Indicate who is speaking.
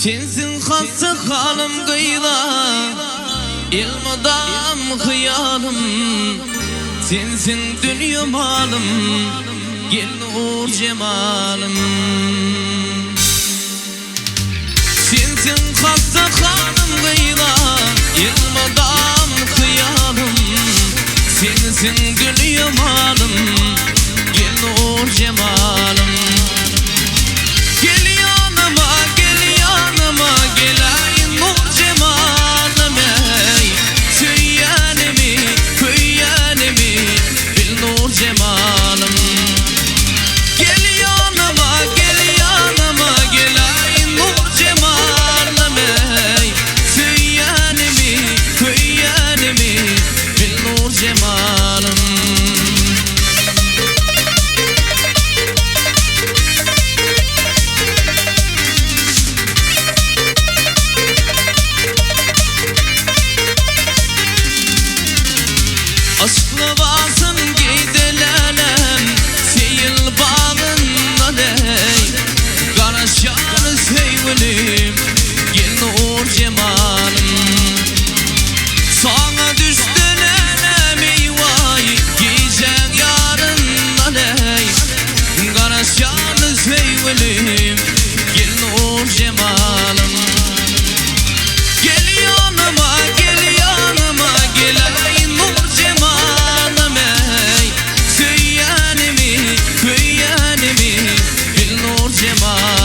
Speaker 1: Sensin hassa halim gıyla ilmadam hıyalım. Sensin dünya malım, gel nur cemalım. Sensin hassa halim gıyla ilmadam hıyalım. Sensin dünya malım, gel nur cemalım. Gel yanıma, gel yanıma, gel ay nur cemalım ey. Söyyanemi, köyyanemi, bil nur cemalım. Gel yanıma, gel yanıma, gel ay nur cemalım ey. Söyyanemi, köyyanemi, bil nur cemalım. Aşkla basın gidelim seyil bağından ey. Karaşanı sevgilim, gel nur cemalım. Sana düştülenem eyvay, giyecek yarından ey. Karaşanı sevgilim, gel nur cemalım. Gel yanıma, gel yanıma, gel ay nur cemalım ey. Söyyanemi, köyyanemi, bil nur cemalım.